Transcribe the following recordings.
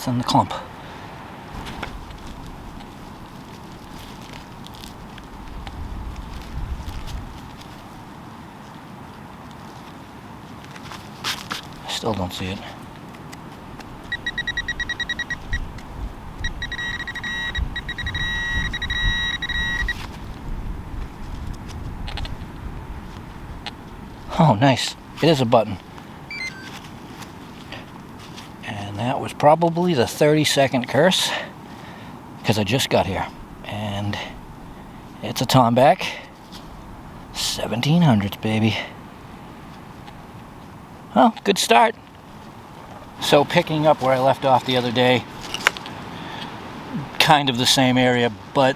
It's in the clump. I still don't see it. Oh, nice. It is a button. And that was probably the 30-second curse, because I just got here. And it's a Tombac 1700s, baby. Well, good start. So picking up where I left off the other day, kind of the same area, but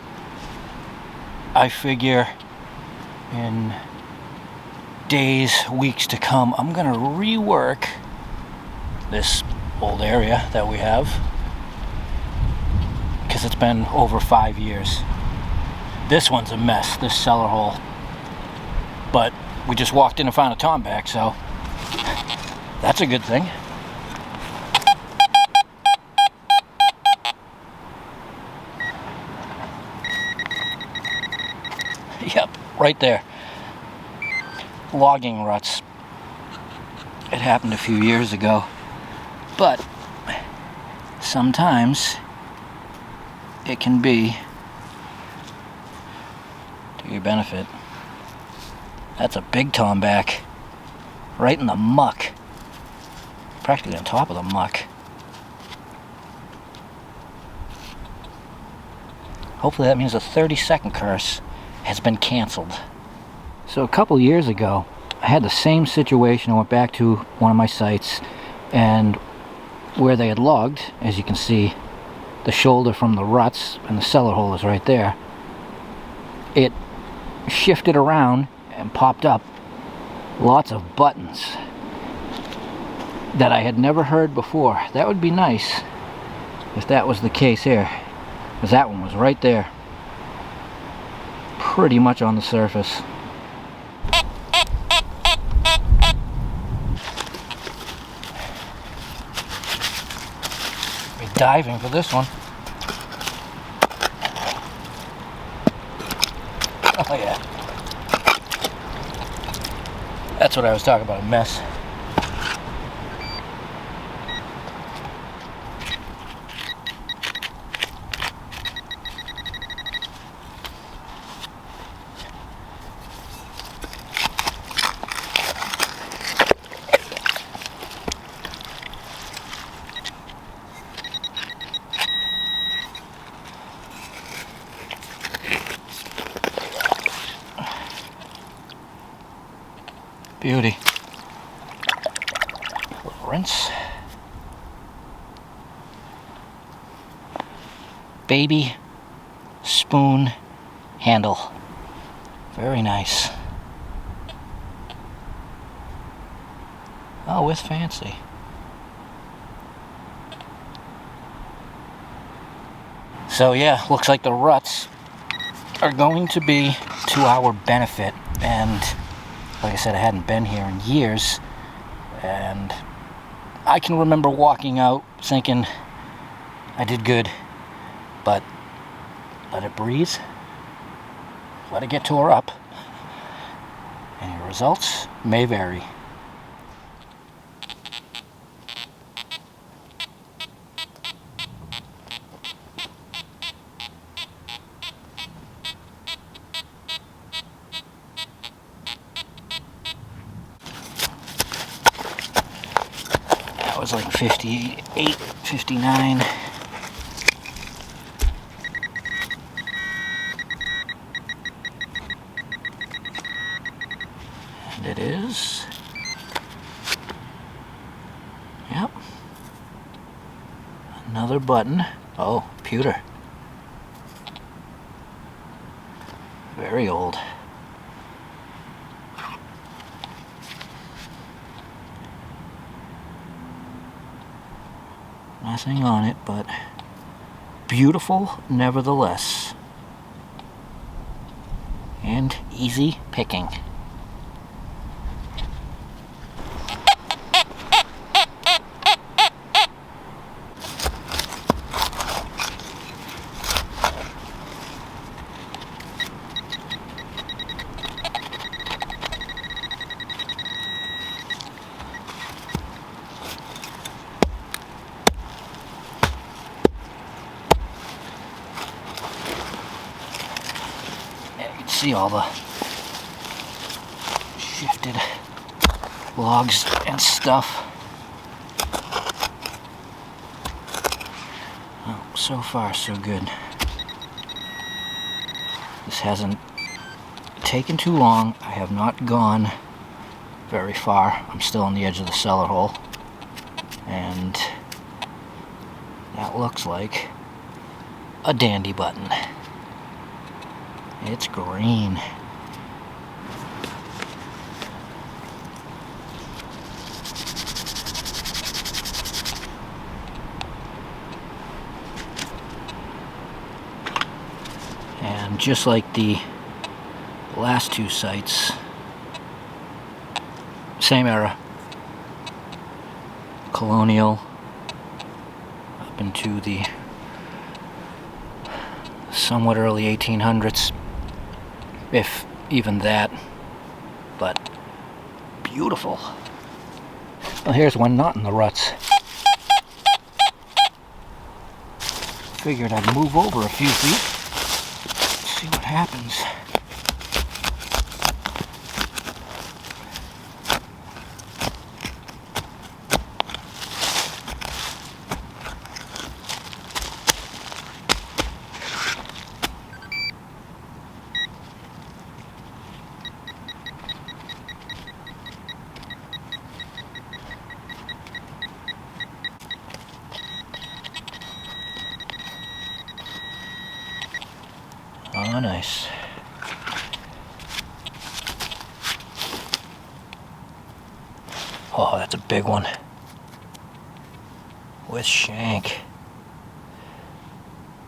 I figure in days, weeks to come, I'm gonna rework this old area that we have, because it's been over 5 years. This one's a mess, this cellar hole, but we just walked in and found a Tombac, so that's a good thing. Yep, right there. Logging ruts. It happened a few years ago, but sometimes it can be to your benefit. That's a big Tombac, right in the muck, practically on top of the muck. Hopefully that means the 30-second curse has been canceled. So a couple years ago, I had the same situation. I went back to one of my sites, and where they had logged, as you can see, the shoulder from the ruts and the cellar hole is right there. It shifted around and popped up lots of buttons that I had never heard before. That would be nice if that was the case here, because that one was right there, pretty much on the surface. Diving for this one. Oh yeah. That's what I was talking about, a mess. Beauty. A little rinse. Baby spoon handle. Very nice. Oh, with fancy. So yeah, looks like the ruts are going to be to our benefit, and like I said, I hadn't been here in years, and I can remember walking out thinking I did good, but let it breathe, let it get tore up, and your results may vary. That was like 58, 59. And it is. Yep. Another button. Oh, pewter. Very old. Nothing on it, but beautiful nevertheless. And easy picking. See all the shifted logs and stuff. Oh, so far so good. This hasn't taken too long. I have not gone very far. I'm still on the edge of the cellar hole. And that looks like a dandy button. It's green. And just like the last two sites, same era, colonial up into the somewhat early 1800s, if even that, but beautiful. Well, here's one not in the ruts. Figured I'd move over a few feet, see what happens. Oh, nice. Oh, that's a big one. With shank.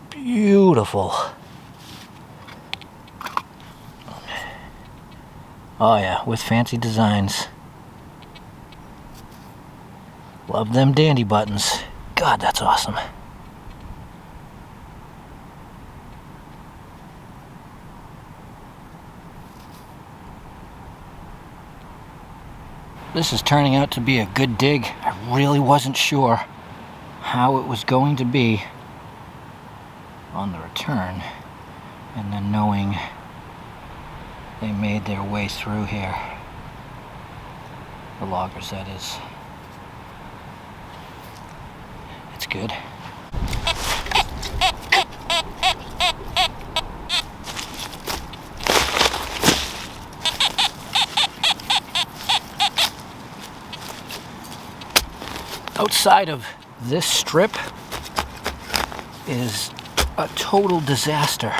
Beautiful. Oh yeah, with fancy designs. Love them dandy buttons. God, that's awesome. This is turning out to be a good dig. I really wasn't sure how it was going to be on the return, and then knowing they made their way through here, the loggers that is, it's good. Outside of this strip is a total disaster,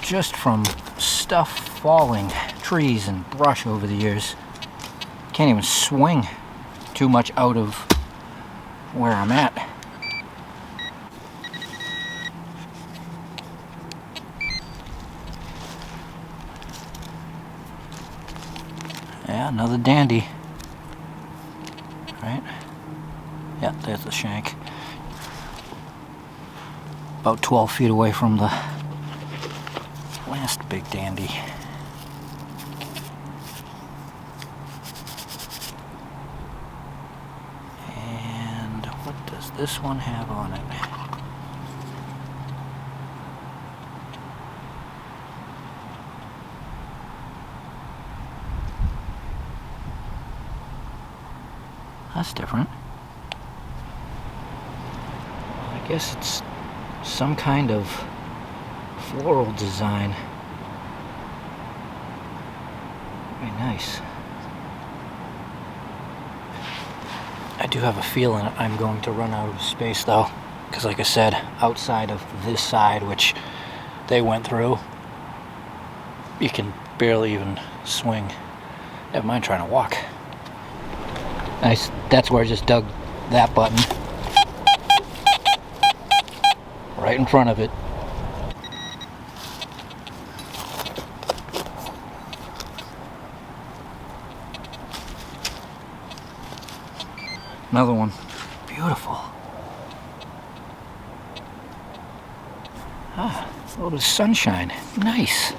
just from stuff falling, trees and brush over the years. Can't even swing too much out of where I'm at. Yeah, another dandy. Right? Yeah, there's the shank. About 12 feet away from the last big dandy. And what does this one have on it? That's different. I guess it's some kind of floral design. Very nice. I do have a feeling I'm going to run out of space though, because like I said, outside of this side, which they went through, you can barely even swing. Never mind trying to walk. Nice. That's where I just dug that button. Right in front of it. Another one. Beautiful. Ah, a little sunshine. Nice.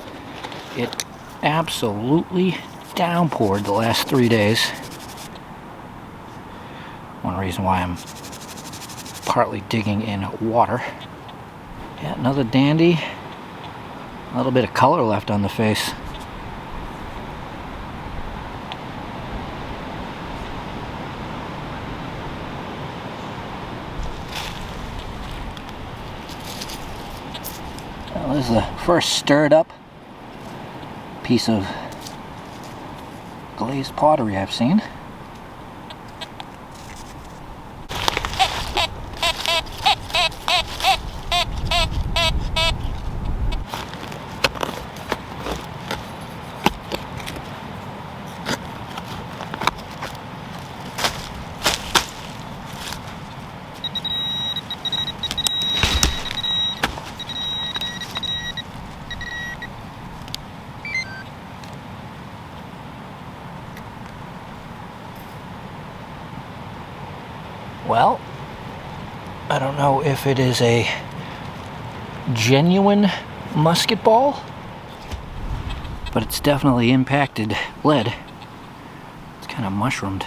It absolutely downpoured the last 3 days. One reason why I'm partly digging in water. Yeah, another dandy A little bit of color left on the face. Well, this is the first stirred up piece of glazed pottery I've seen. Well, I don't know if it is a genuine musket ball, but it's definitely impacted lead. It's kind of mushroomed.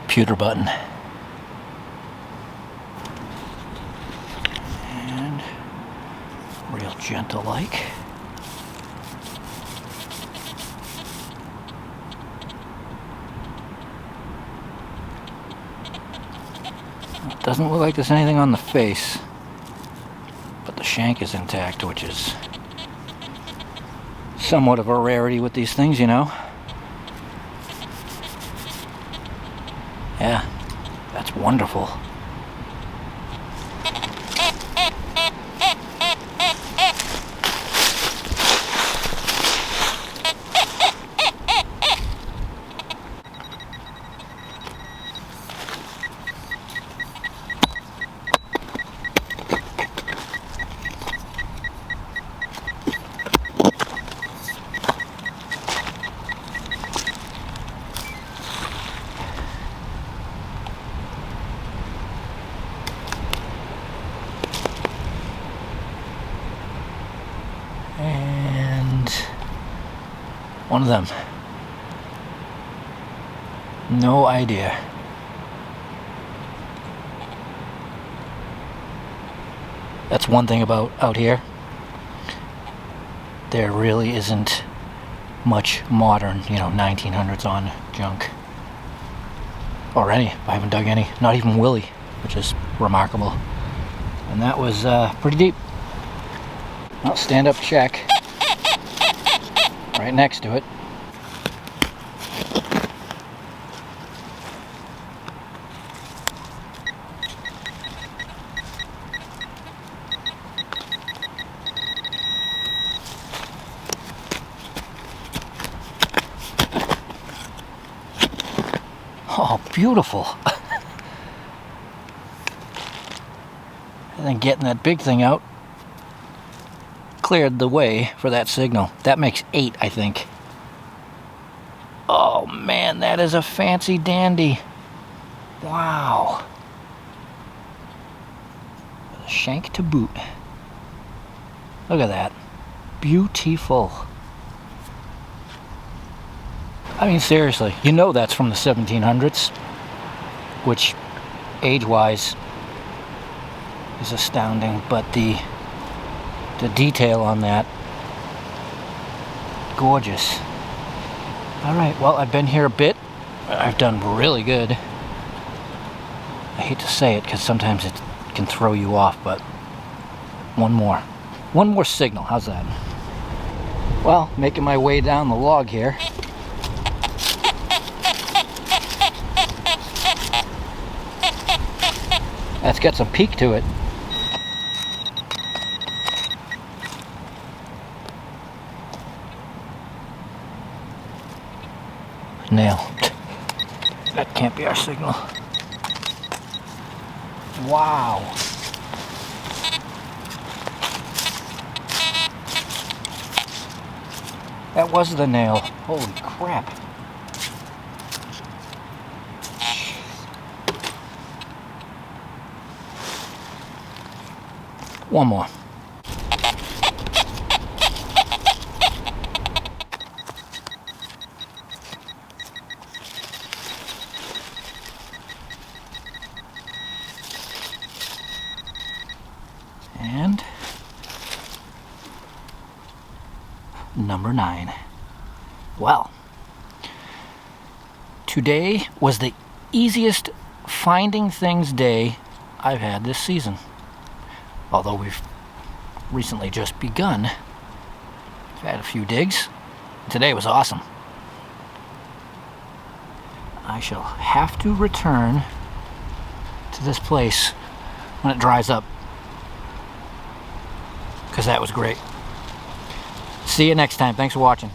Pewter button. And real gentle like. It doesn't look like there's anything on the face, but the shank is intact, which is somewhat of a rarity with these things, you know. Yeah, that's wonderful. And one of them. No idea. That's one thing about out here. There really isn't much modern, 1900s on junk. Or any. I haven't dug any. Not even Willie, which is remarkable. And that was pretty deep. I'll stand up check. Right next to it. Oh, beautiful. And then getting that big thing out cleared the way for that signal. That makes 8, I think. Oh man, that is a fancy dandy. Wow. With a shank to boot. Look at that. Beautiful. I mean, seriously, that's from the 1700s, which age-wise is astounding, but the detail on that, gorgeous. Alright, well, I've been here a bit. I've done really good. I hate to say it because sometimes it can throw you off, but one more signal. How's that? Well, making my way down the log here. That's got some peak to it. Nail. That can't be our signal. Wow. That was the nail. Holy crap. One more. And number 9. Well, today was the easiest finding things day I've had this season. Although we've recently just begun. I've had a few digs. Today was awesome. I shall have to return to this place when it dries up, because that was great. See you next time. Thanks for watching.